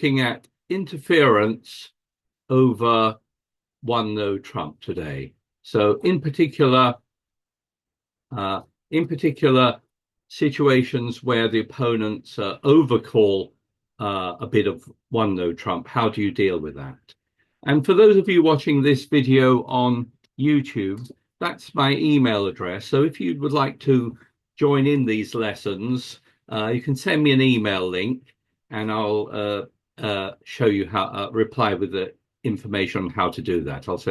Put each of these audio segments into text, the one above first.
looking at interference over one no trump today. So uh, in particular situations where the opponents overcall a bit of one no trump, how do you deal with that? And for those of you watching this video on YouTube, that's my email address. So if you would like to join in these lessons, you can send me an email link and I'll show you how, reply with the information on how to do that. I'll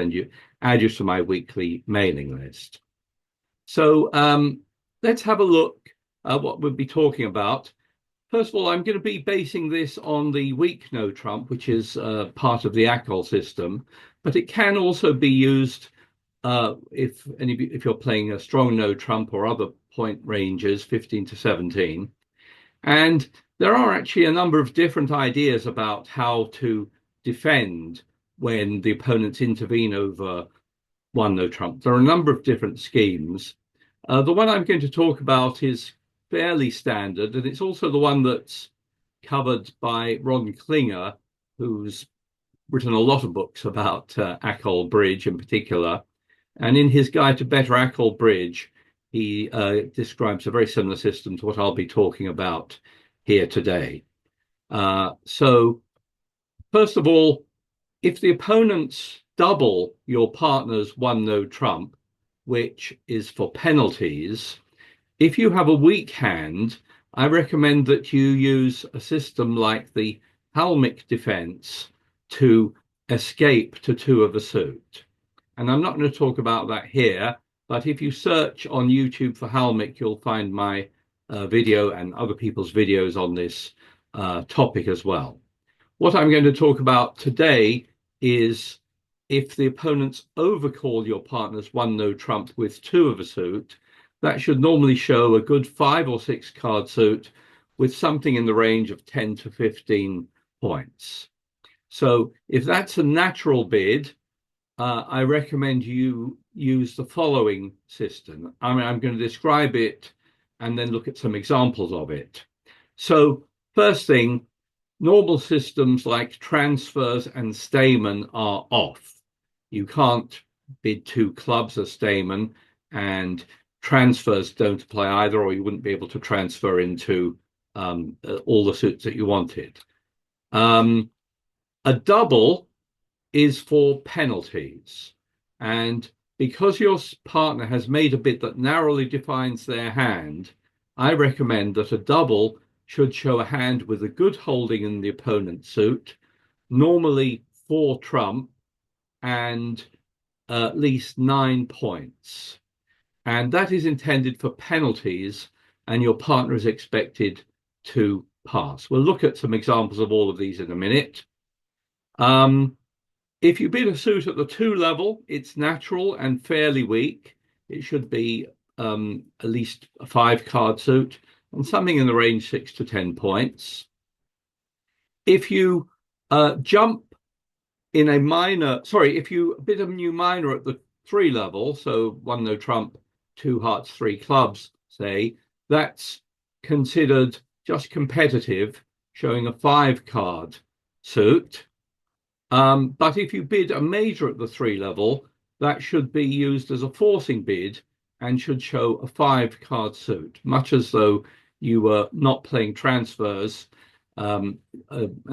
add you to my weekly mailing list. So let's have a look at what we'll be talking about. First of all, I'm going to be basing this on the weak no trump, which is part of the ACOL system, but it can also be used if you're playing a strong no trump or other point ranges, 15 to 17. And there are actually a number of different ideas about how to defend when the opponents intervene over one no trump. There are a number of different schemes. The one I'm going to talk about is fairly standard, and it's also the one that's covered by Ron Klinger, who's written a lot of books about ACOL bridge in particular. And in his Guide to Better ACOL Bridge, he describes a very similar system to what I'll be talking about here today. So first of all, if the opponents double your partner's one no trump, which is for penalties, if you have a weak hand, I recommend that you use a system like the Halmik defense to escape to two of a suit. And I'm not going to talk about that here, but if you search on YouTube for Halmik, you'll find my video and other people's videos on this topic as well. What I'm going to talk about today is if the opponents overcall your partner's one no trump with two of a suit, that should normally show a good 5 or 6 card suit with something in the range of 10 to 15 points. So if that's a natural bid, I recommend you use the following system. I'm going to describe it and then look at some examples of it. So first thing, normal systems like transfers and Stayman are off. You can't bid 2 clubs a Stayman, and transfers don't apply either, or you wouldn't be able to transfer into all the suits that you wanted. A double is for penalties, and because your partner has made a bid that narrowly defines their hand, I recommend that a double should show a hand with a good holding in the opponent's suit, normally 4 trump and at least 9 points. And that is intended for penalties, and your partner is expected to pass. We'll look at some examples of all of these in a minute. If you bid a suit at the 2 level, it's natural and fairly weak. It should be at least a 5 card suit and something in the range 6 to 10 points. If you jump in a minor, if you bid a new minor at the 3 level, so one no trump, 2 hearts, 3 clubs, say, that's considered just competitive, showing a 5 card suit. But if you bid a major at the 3 level, that should be used as a forcing bid and should show a 5 card suit, much as though you were not playing transfers. And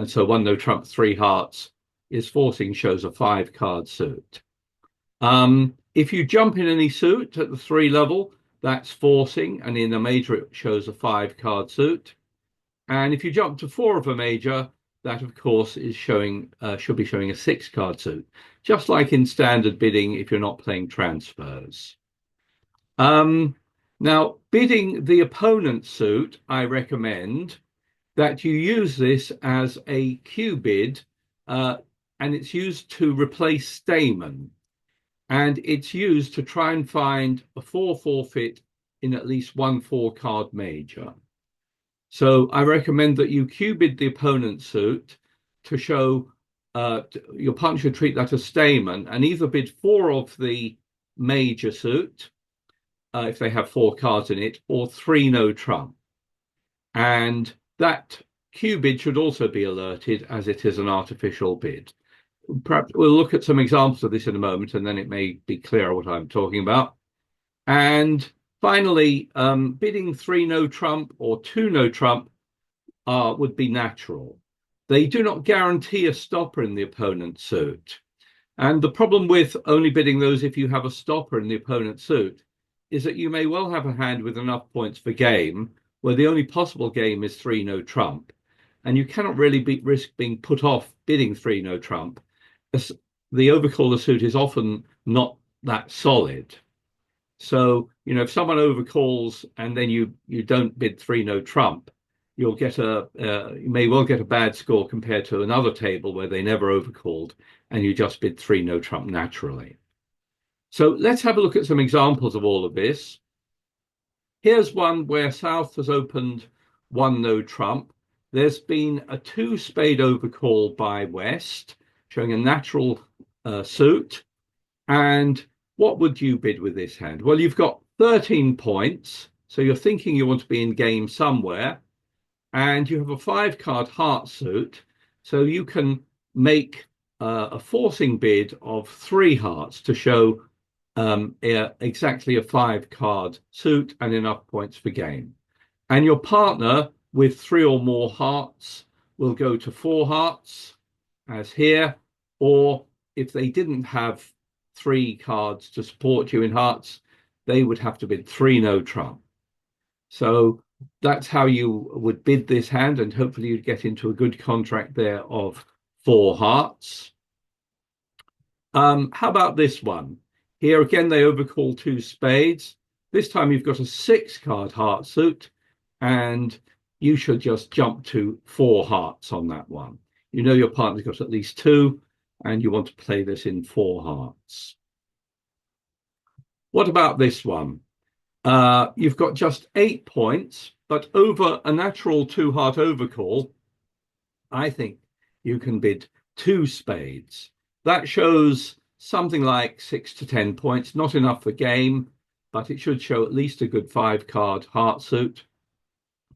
so one no trump, 3 hearts is forcing, shows a 5 card suit. If you jump in any suit at the 3 level, that's forcing, and in a major it shows a 5 card suit. And if you jump to 4 of a major, that of course is showing should be showing a 6 card suit, just like in standard bidding if you're not playing transfers. Now, bidding the opponent's suit, I recommend that you use this as a Q bid, and it's used to replace Stayman. And it's used to try and find a 4 forfeit in at least 1 4 card major. So I recommend that you Q bid the opponent's suit to show your partner should treat that as Stayman and either bid 4 of the major suit if they have 4 cards in it, or 3 no trump. And that Q bid should also be alerted as it is an artificial bid. Perhaps we'll look at some examples of this in a moment, and then it may be clearer what I'm talking about. And finally, bidding 3 no trump or 2 no trump would be natural. They do not guarantee a stopper in the opponent's suit. And the problem with only bidding those if you have a stopper in the opponent's suit is that you may well have a hand with enough points for game where the only possible game is 3 no trump. And you cannot really risk being put off bidding 3 no trump. The overcaller suit is often not that solid. So, if someone overcalls and then you don't bid 3 no trump, you may well get a bad score compared to another table where they never overcalled and you just bid 3 no trump naturally. So let's have a look at some examples of all of this. Here's one where South has opened 1 no trump. There's been a 2 spade overcall by West, showing a natural suit. And what would you bid with this hand? Well, you've got 13 points, so you're thinking you want to be in game somewhere, and you have a 5-card heart suit, so you can make a forcing bid of 3 hearts to show exactly a 5-card suit and enough points for game. And your partner with 3 or more hearts will go to 4 hearts, as here, or if they didn't have 3 cards to support you in hearts, they would have to bid 3 no trump. So that's how you would bid this hand, and hopefully you'd get into a good contract there of 4 hearts. How about this one? Here again, they overcall 2 spades. This time you've got a 6-card heart suit, and you should just jump to 4 hearts on that one. You know your partner's got at least 2, and you want to play this in 4 hearts. What about this one? You've got just 8 points, but over a natural 2-heart overcall, I think you can bid 2 spades. That shows something like 6 to 10 points, not enough for game, but it should show at least a good 5-card heart suit.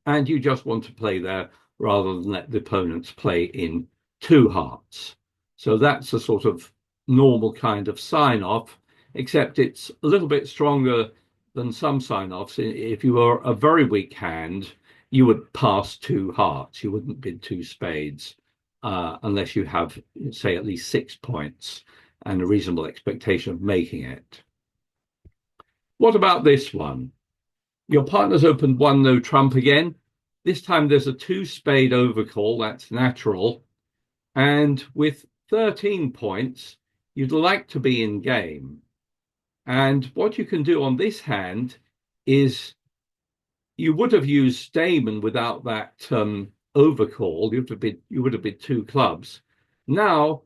And you just want to play there rather than let the opponents play in 2 hearts. So that's a sort of normal kind of sign-off, except it's a little bit stronger than some sign-offs. If you were a very weak hand, you would pass 2 hearts. You wouldn't bid 2 spades unless you have, say, at least 6 points and a reasonable expectation of making it. What about this one? Your partner's opened 1 no trump again. This time there's a 2 spade overcall, that's natural. And with 13 points, you'd like to be in game. And what you can do on this hand is you would have used Stayman without that overcall. You would have bid 2 clubs. Now,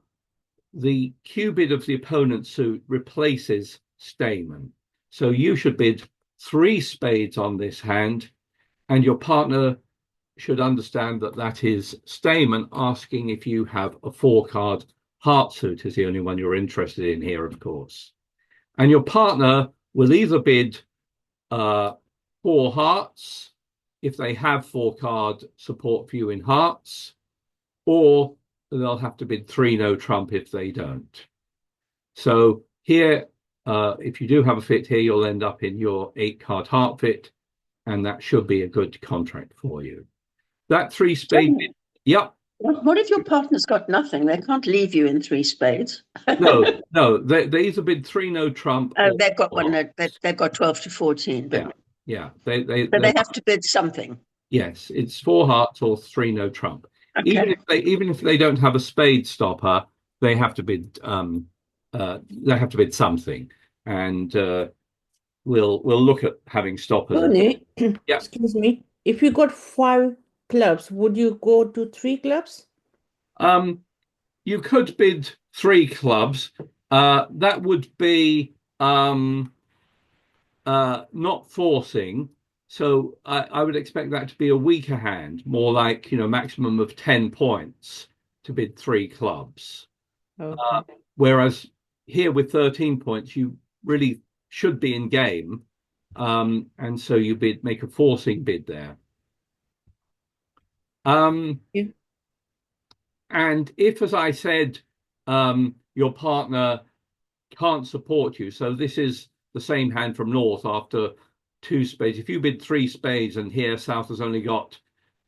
the Q bid of the opponent's suit replaces Stayman. So you should bid 3 spades on this hand, and your partner should understand that that is Stayman asking if you have a 4-card heart suit, is the only one you're interested in here, of course. And your partner will either bid 4 hearts if they have 4-card support for you in hearts, or they'll have to bid 3 no trump if they don't. So here, if you do have a fit here, you'll end up in your 8-card heart fit, and that should be a good contract for you. That 3 spade bid, yep. What if your partner's got nothing? They can't leave you in 3 spades. No, they either bid 3 no trump. Oh, they've got one. They've got 12 to 14. But yeah. They have to bid something. Yes, it's 4 hearts or 3 no trump. Okay. Even if they don't have a spade stopper, they have to bid something, and we'll look at having stoppers. Tony, Yeah. excuse me. If you got 5 clubs, would you go to 3 clubs? You could bid 3 clubs. That would be not forcing. So I would expect that to be a weaker hand, more like, maximum of 10 points to bid 3 clubs. Okay. Whereas here with 13 points, you really should be in game. And so you make a forcing bid there. Yeah. And if, as I said, your partner can't support you, so this is the same hand from north after two spades. If you bid three spades and here south has only got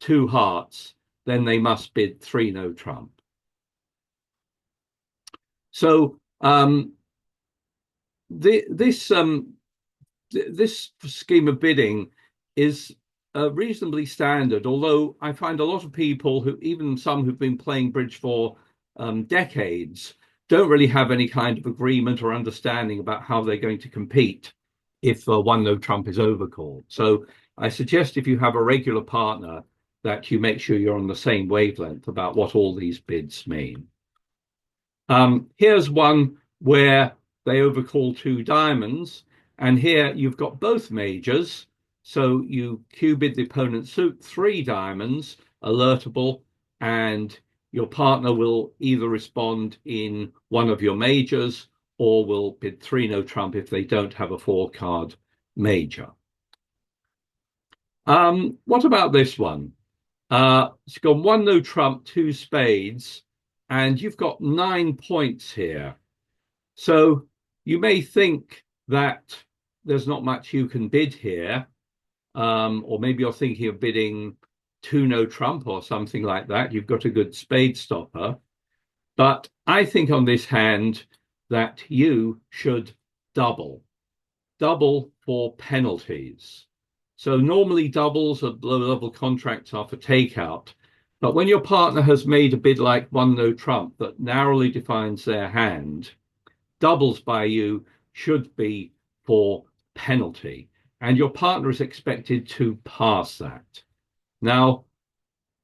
two hearts, then they must bid three no trump. So this scheme of bidding is reasonably standard, although I find a lot of people who, even some who've been playing bridge for decades, don't really have any kind of agreement or understanding about how they're going to compete if one no trump is overcalled. So I suggest if you have a regular partner that you make sure you're on the same wavelength about what all these bids mean. Here's one where they overcall two diamonds, and here you've got both majors. So you Q-bid the opponent's suit, three diamonds, alertable, and your partner will either respond in one of your majors or will bid three no trump if they don't have a four-card major. What about this one? It's got one no trump, two spades, and you've got 9 points here. So you may think that there's not much you can bid here, or maybe you're thinking of bidding two no trump or something like that. You've got a good spade stopper. But I think on this hand that you should double for penalties. So normally doubles at low level contracts are for takeout. But when your partner has made a bid like one no trump that narrowly defines their hand, doubles by you should be for penalty. And your partner is expected to pass that. Now,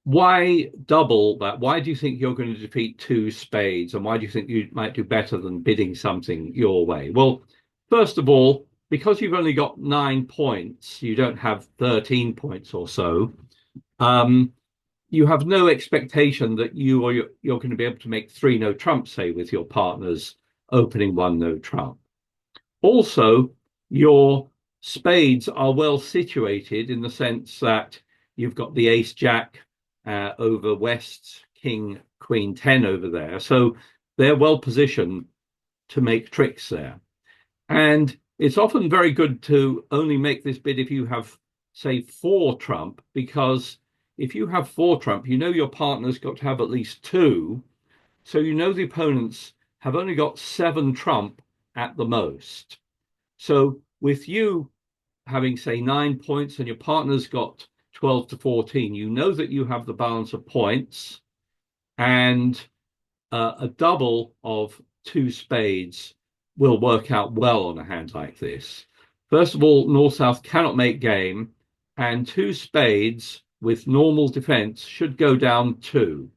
why double that? Why do you think you're going to defeat two spades? And why do you think you might do better than bidding something your way? Well, first of all, because you've only got 9 points, you don't have 13 points or so. You have no expectation that you're going to be able to make three no trump, say, with your partner's opening one no trump. Also, your spades are well situated in the sense that you've got the ace jack over West's king queen 10 over there. So they're well positioned to make tricks there. And it's often very good to only make this bid if you have, say, four trump, because if you have four trump, you know your partner's got to have at least two. So you know the opponents have only got 7 trump at the most. So with you having, say, 9 points and your partner's got 12 to 14, you know that you have the balance of points, and a double of two spades will work out well on a hand like this. First of all, North-South cannot make game, and two spades with normal defense should go down 2.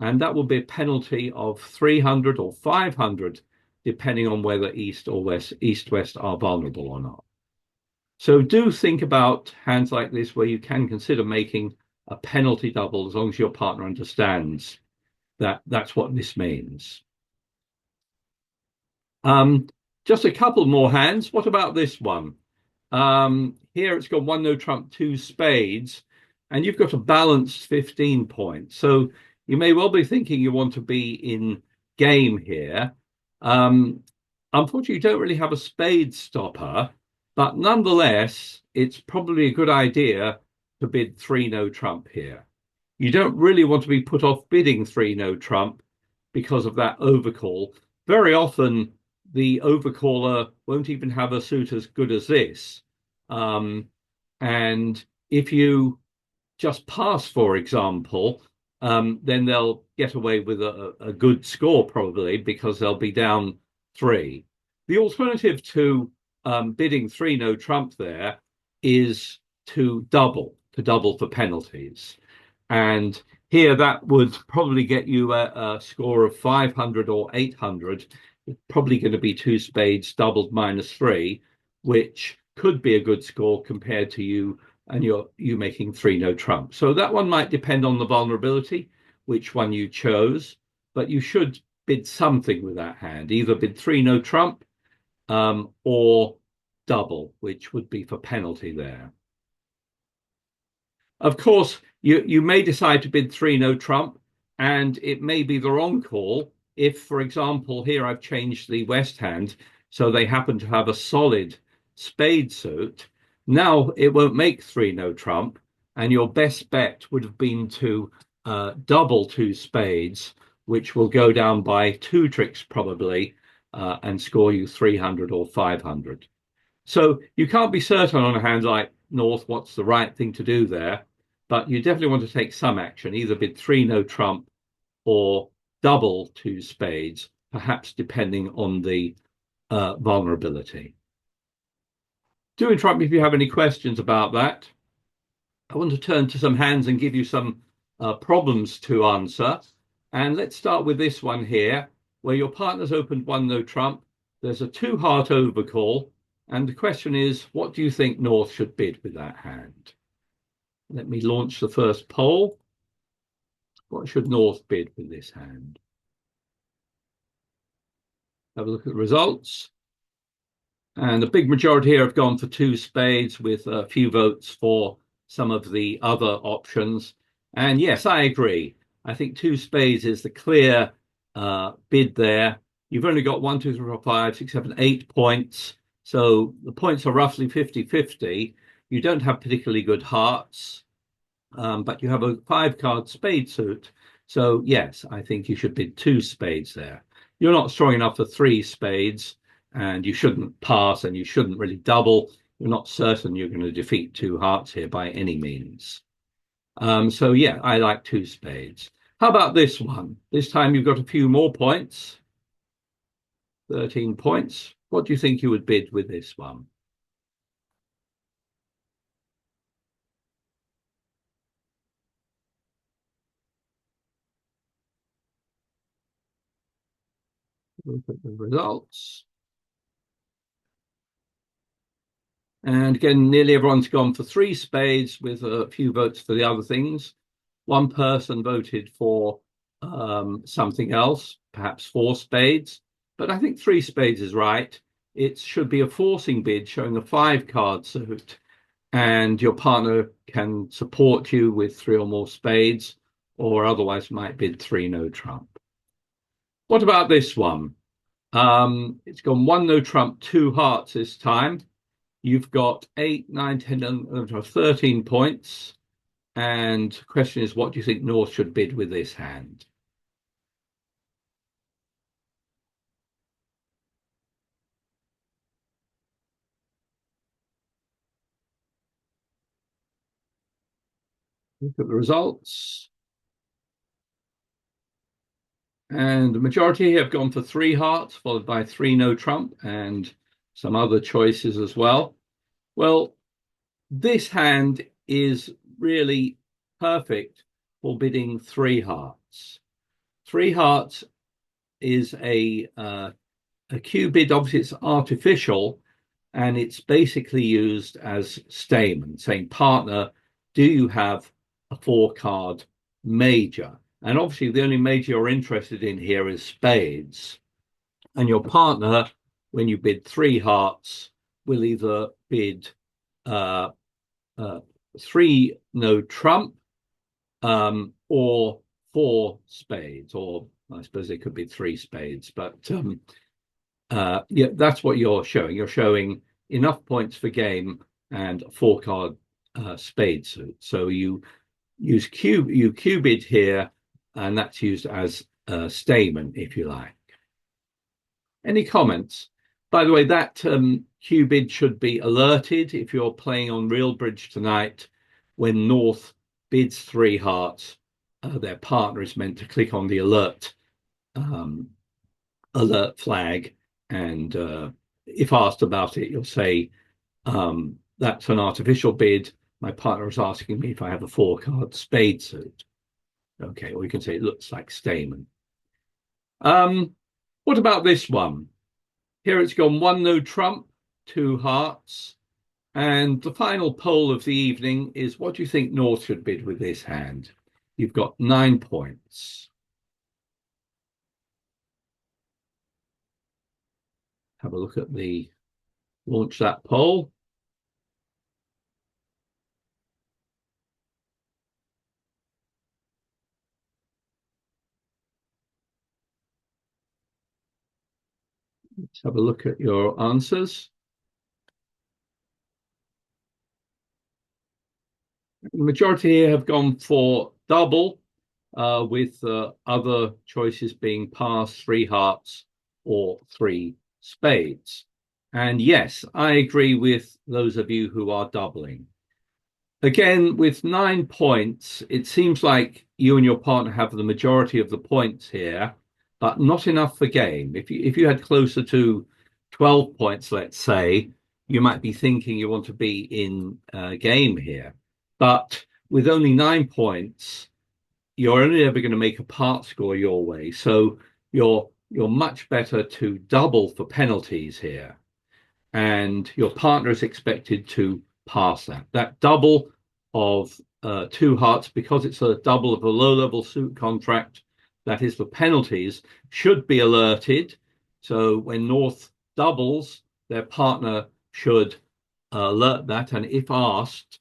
And that will be a penalty of 300 or 500, depending on whether east or west, east-west are vulnerable or not. So do think about hands like this where you can consider making a penalty double as long as your partner understands that that's what this means. Just a couple more hands. What about this one? Here it's got one no trump, two spades, and you've got a balanced 15 points. So you may well be thinking you want to be in game here. Unfortunately, you don't really have a spade stopper, but nonetheless, it's probably a good idea to bid three no trump here. You don't really want to be put off bidding three no trump because of that overcall. Very often, the overcaller won't even have a suit as good as this. And if you just pass, for example, then they'll get away with a good score probably because they'll be down 3. The alternative to bidding three no trump there is to double for penalties. And here that would probably get you a score of 500 or 800. It's probably going to be two spades doubled -3, which could be a good score compared to you and you making three no trump. So that one might depend on the vulnerability, which one you chose, but you should bid something with that hand, either bid three no trump or double, which would be for penalty there. Of course, You may decide to bid three no trump, and it may be the wrong call if, for example, here I've changed the West hand, so they happen to have a solid spade suit. Now it won't make three no trump, and your best bet would have been to double two spades, which will go down by two tricks probably, and score you 300 or 500. So you can't be certain on a hand like North what's the right thing to do there, but you definitely want to take some action, either bid three no trump or double two spades, perhaps depending on the vulnerability. Do interrupt me if you have any questions about that. I want to turn to some hands and give you some problems to answer. And let's start with this one here, where your partner's opened one no trump. There's a two heart overcall. And the question is, what do you think North should bid with that hand? Let me launch the first poll. What should North bid with this hand? Have a look at the results. And a big majority here have gone for two spades, with a few votes for some of the other options. And yes, I agree. I think two spades is the clear bid there. You've only got 1, 2, 3, 4, 5, 6, 7, 8 points. So the points are roughly 50-50. You don't have particularly good hearts, but you have a 5-card spade suit. So yes, I think you should bid two spades there. You're not strong enough for three spades, and you shouldn't pass, and you shouldn't really double. You're not certain you're going to defeat two hearts here by any means. So yeah, I like two spades. How about this one? This time you've got a few more points. 13 points. What do you think you would bid with this one? Look at the results. And again, nearly everyone's gone for three spades, with a few votes for the other things. One person voted for something else, perhaps four spades, but I think three spades is right. It should be a forcing bid showing a 5-card suit, and your partner can support you with three or more spades, or otherwise might bid three no trump. What about this one? It's gone one no trump, two hearts this time. You've got 8, 9, 10, 11, 13 points. And the question is, what do you think North should bid with this hand? Look at the results. And the majority have gone for three hearts, followed by three no trump, and some other choices as well. Well, this hand is really perfect for bidding three hearts. Three hearts is a cue bid. Obviously, it's artificial, and it's basically used as statement, saying, partner, do you have a 4-card major? And obviously, the only major you're interested in here is spades. And your partner, when you bid three hearts, will either bid three no trump, or four spades, or I suppose it could be three spades. But yeah, that's what you're showing. You're showing enough points for game and a 4-card spade suit. So you use you bid here, and that's used as a statement, if you like. Any comments? By the way, that cue bid should be alerted if you're playing on Real Bridge tonight. When North bids three hearts, their partner is meant to click on the alert flag, and if asked about it, you'll say, that's an artificial bid. My partner is asking me if I have a 4-card spade suit. Okay, or you can say it looks like statement. What about this one? Here it's gone one no trump, two hearts. And the final poll of the evening is, what do you think North should bid with this hand? You've got 9 points. Have a look at launch that poll. Let's have a look at your answers. The majority here have gone for double, with other choices being pass, three hearts, or three spades. And yes, I agree with those of you who are doubling. Again, with 9 points, it seems like you and your partner have the majority of the points here, but not enough for game. If you had closer to 12 points, let's say, you might be thinking you want to be in game here. But with only 9 points, you're only ever going to make a part score your way. So you're much better to double for penalties here. And your partner is expected to pass that. That double of two hearts, because it's a double of a low-level suit contract, that is for penalties, should be alerted. So when North doubles, their partner should alert that, and if asked,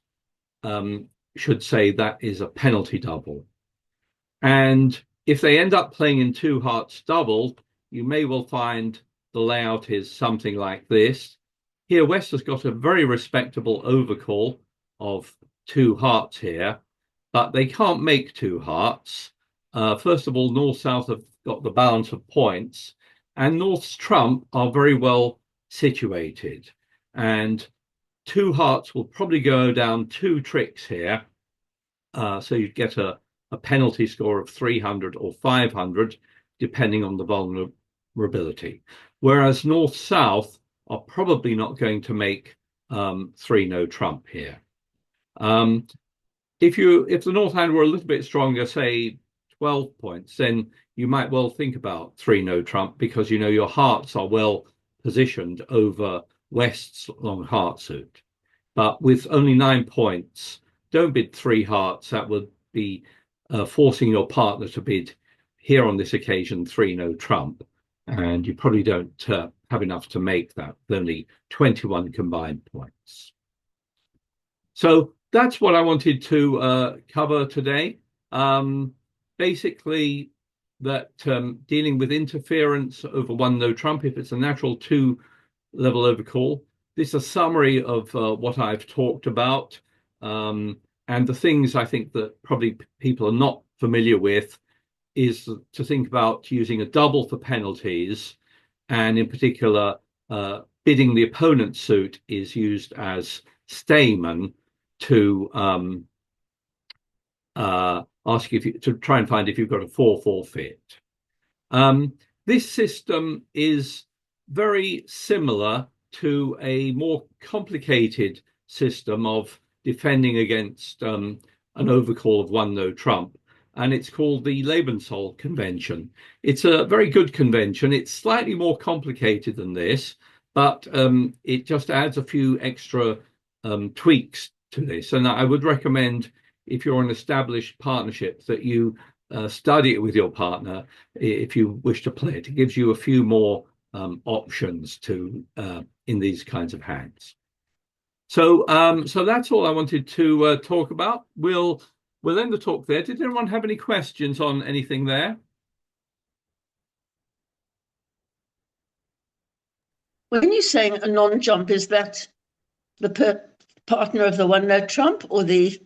should say that is a penalty double. And if they end up playing in two hearts doubled, you may well find the layout is something like this. Here, West has got a very respectable overcall of two hearts here, but they can't make two hearts. First of all, North-South have got the balance of points, and North's trump are very well situated. And two hearts will probably go down two tricks here. So you'd get a penalty score of 300 or 500, depending on the vulnerability. Whereas North-South are probably not going to make three no trump here. If the North hand were a little bit stronger, say 12 points, then you might well think about three no trump, because you know your hearts are well positioned over West's long heart suit. But with only 9 points, don't bid three hearts. That would be forcing your partner to bid, here on this occasion, three no trump. And you probably don't have enough to make that with only 21 combined points. So that's what I wanted to cover today. Basically, that dealing with interference over one no trump, if it's a natural two level overcall. This is a summary of what I've talked about. And the things I think that probably people are not familiar with is to think about using a double for penalties. And in particular, bidding the opponent's suit is used as stayman to ask to try and find if you've got a 4-4 fit. This system is very similar to a more complicated system of defending against an overcall of one no trump, and it's called the Lebensol Convention. It's a very good convention. It's slightly more complicated than this, but it just adds a few extra tweaks to this. And I would recommend, if you're an established partnership, that you study it with your partner if you wish to play it. It gives you a few more options to in these kinds of hands. So that's all I wanted to talk about. We'll end the talk there. Did anyone have any questions on anything there? When you're saying a non-jump, is that the partner of the one no trump, or the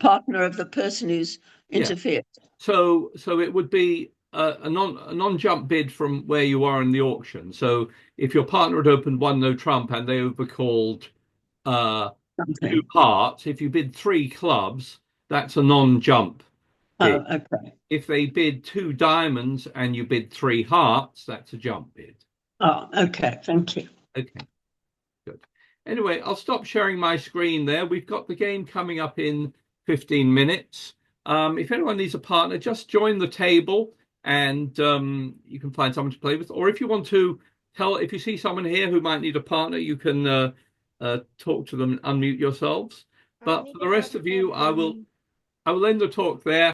partner of the person who's interfered? Yeah. So it would be a non-jump bid from where you are in the auction. So if your partner had opened one no trump and they overcalled two hearts, if you bid three clubs, that's a non-jump bid. Oh, okay. If they bid two diamonds and you bid three hearts, that's a jump bid. Oh, okay. Thank you. Okay, good. Anyway, I'll stop sharing my screen there. We've got the game coming up in 15 minutes. If anyone needs a partner, just join the table and you can find someone to play with. Or if you want to if you see someone here who might need a partner, you can talk to them and unmute yourselves. But for the rest of you, I will end the talk there.